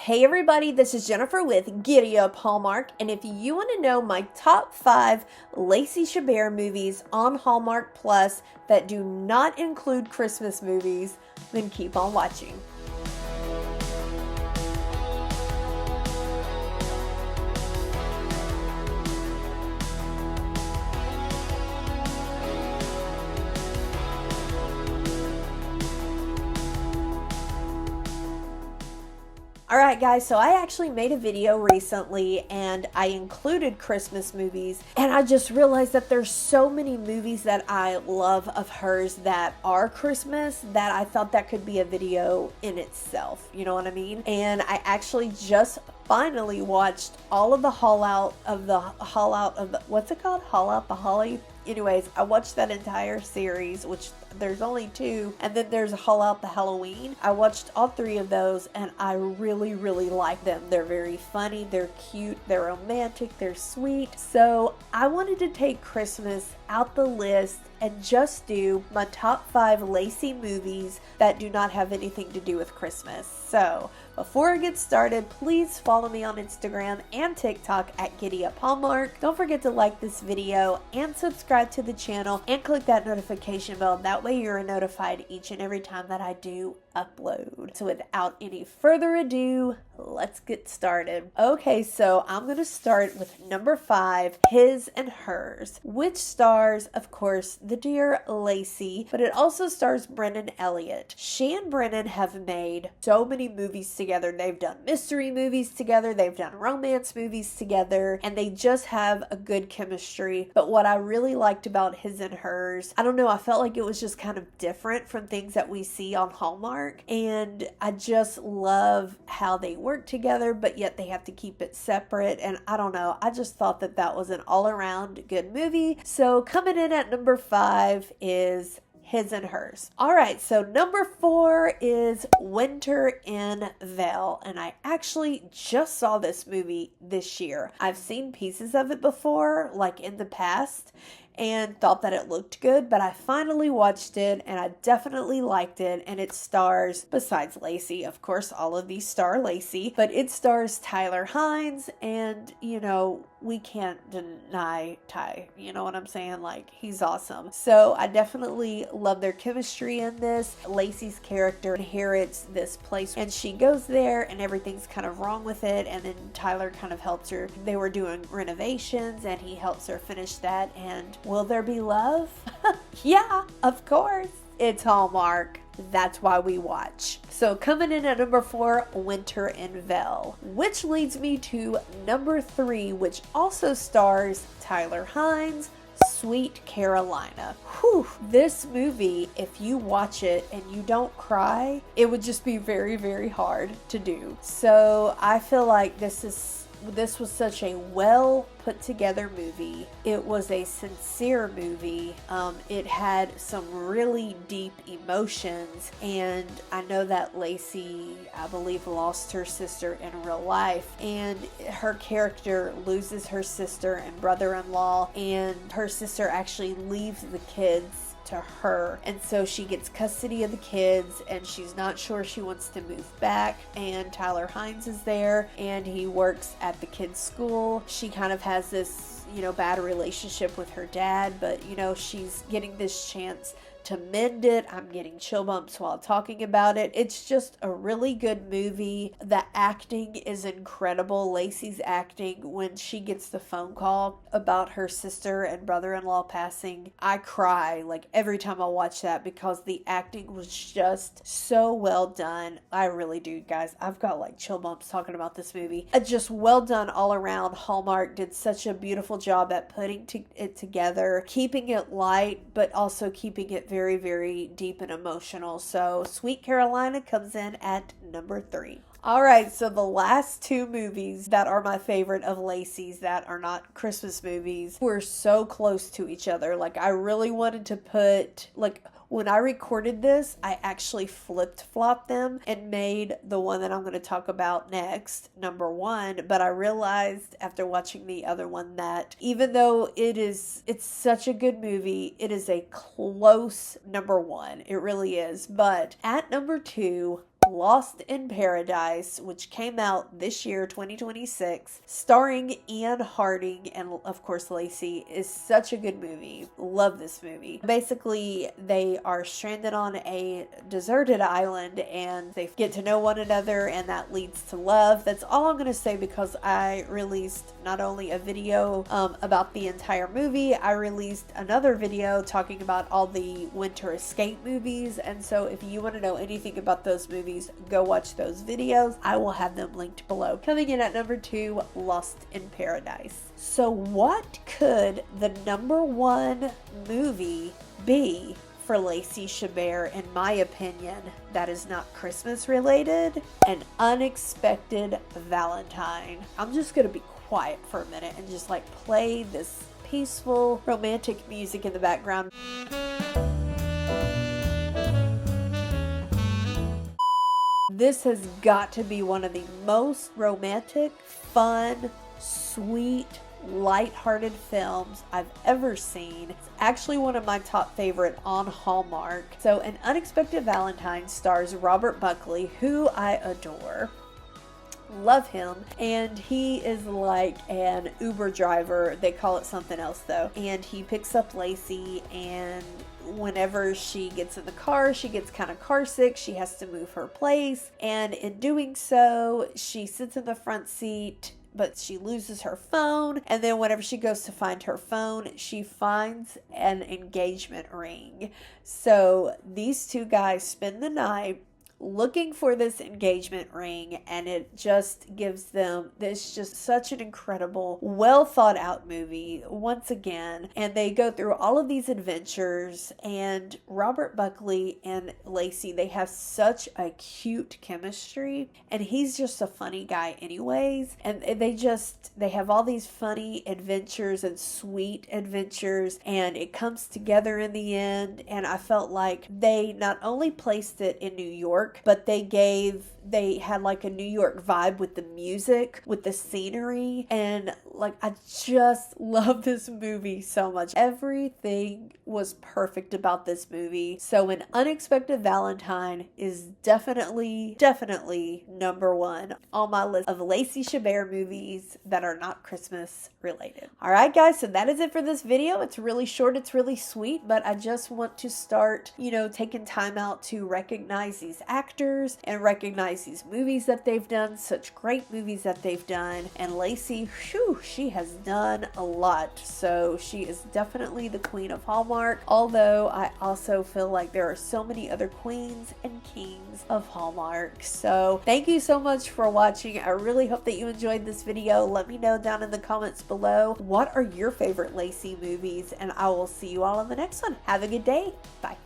Hey everybody, this is Jennifer with Giddy Up Hallmark, and if you want to know my top 5 LACEY CHABERT movies on Hallmark Plus that do not include Christmas movies, then keep on watching. Alright guys, so I actually made a video recently and I included Christmas movies, and I just realized that there's so many movies that I love of hers that are Christmas that I thought that could be a video in itself, you know what I mean? And I actually just finally watched all of the haul out of the what's it called? Haul out the Holly? Anyways, I watched that entire series, which there's only 2, and then there's a Haul Out the Halloween. I watched all 3 of those and I really like them. They're very funny, they're cute, they're romantic, they're sweet. So I wanted to take Christmas out the list and just do my top 5 LACEY movies that do not have anything to do with Christmas. So before I get started, please follow me on Instagram and TikTok at Giddy Up Hallmark. Don't forget to like this video and subscribe to the channel and click that notification bell. That way you're notified each and every time that I do upload. So without any further ado, let's get started. Okay, so I'm going to start with number 5, His and Hers, which stars, of course, the dear LACEY, but it also stars Brennan Elliott. She and Brennan have made so many movies together. They've done mystery movies together, they've done romance movies together, and they just have a good chemistry. But what I really liked about His and Hers, I don't know, I felt like it was just kind of different from things that we see on Hallmark. And I just love how they work together, but yet they have to keep it separate. And I don't know, I just thought that that was an all-around good movie. So coming in at number 5 is His and Hers. Alright, so number 4 is Winter in Vale, and I actually just saw this movie this year. I've seen pieces of it before, like in the past, and thought that it looked good, but I finally watched it and I definitely liked it. And it stars, besides LACEY, of course, all of these star LACEY, but it stars Tyler Hynes, and you know, we can't deny Ty, you know what I'm saying? Like, he's awesome. So I definitely love their chemistry in this. LACEY's character inherits this place and she goes there and everything's kind of wrong with it, and then Tyler kind of helps her. They were doing renovations and he helps her finish that, and will there be love? Yeah, of course. It's Hallmark. That's why we watch. So coming in at number 4, Winter in Vale, which leads me to number 3, which also stars Tyler Hynes, Sweet Carolina. Whew, this movie, if you watch it and you don't cry, it would just be very hard to do. So I feel like this was such a well put together movie. It was a sincere movie. It had some really deep emotions, and I know that LACEY, I believe, lost her sister in real life, and her character loses her sister and brother-in-law, and her sister actually leaves the kids to her, and so she gets custody of the kids and she's not sure she wants to move back, and Tyler Hynes is there and he works at the kids' school. She kind of has this, you know, bad relationship with her dad, but you know, she's getting this chance to mend it. I'm getting chill bumps while talking about it. It's just a really good movie. The acting is incredible. LACEY's acting, when she gets the phone call about her sister and brother-in-law passing, I cry like every time I watch that because the acting was just so well done. I really do, guys. I've got like chill bumps talking about this movie. Just well done all around. Hallmark did such a beautiful job at putting it together, keeping it light, but also keeping it very deep and emotional. So Sweet Carolina comes in at number 3. Alright, so the last 2 movies that are my favorite of LACEY's that are not Christmas movies were so close to each other. Like, I really wanted to put, like, when I recorded this, I actually flipped-flopped them and made the one that I'm going to talk about next number 1, but I realized after watching the other one that even though it's such a good movie, it is a close number 1. It really is. But at number 2, Lost in Paradise, which came out this year, 2026, starring Ian Harding and, of course, Lacey. Is such a good movie. Love this movie. Basically, they are stranded on a deserted island and they get to know one another, and that leads to love. That's all I'm going to say, because I released not only a video about the entire movie, I released another video talking about all the winter escape movies, and so if you want to know anything about those movies, go watch those videos. I will have them linked below. Coming in at number 2, Lost in Paradise. So what could the number 1 movie be for Lacey Chabert, in my opinion, that is not Christmas related? An Unexpected Valentine. I'm just gonna be quiet for a minute and just like play this peaceful romantic music in the background. This has got to be one of the most romantic, fun, sweet, light-hearted films I've ever seen. It's actually one of my top favorite on Hallmark. So An Unexpected Valentine stars Robert Buckley, who I adore. Love him, and he is like an Uber driver. They call it something else though. And he picks up Lacey, and whenever she gets in the car, she gets kind of car sick. She has to move her place, and in doing so, she sits in the front seat, but she loses her phone. And then whenever she goes to find her phone, she finds an engagement ring. So these two guys spend the night looking for this engagement ring, and it just gives them this, just such an incredible, well thought out movie once again. And they go through all of these adventures, and Robert Buckley and Lacey, they have such a cute chemistry, and he's just a funny guy anyways, and they have all these funny adventures and sweet adventures, and it comes together in the end. And I felt like they not only placed it in New York, but they had like a New York vibe with the music, with the scenery, and like I just love this movie so much. Everything was perfect about this movie. So An Unexpected Valentine is definitely number 1 on my list of Lacey Chabert movies that are not Christmas related. Alright guys, so that is it for this video. It's really short, it's really sweet, but I just want to start, taking time out to recognize these actors and recognize these movies that they've done, such great movies that they've done. And Lacey, whew, she has done a lot. So she is definitely the queen of Hallmark, although I also feel like there are so many other queens and kings of Hallmark. So thank you so much for watching. I really hope that you enjoyed this video. Let me know down in the comments below, what are your favorite Lacey movies, and I will see you all in the next one. Have a good day. Bye.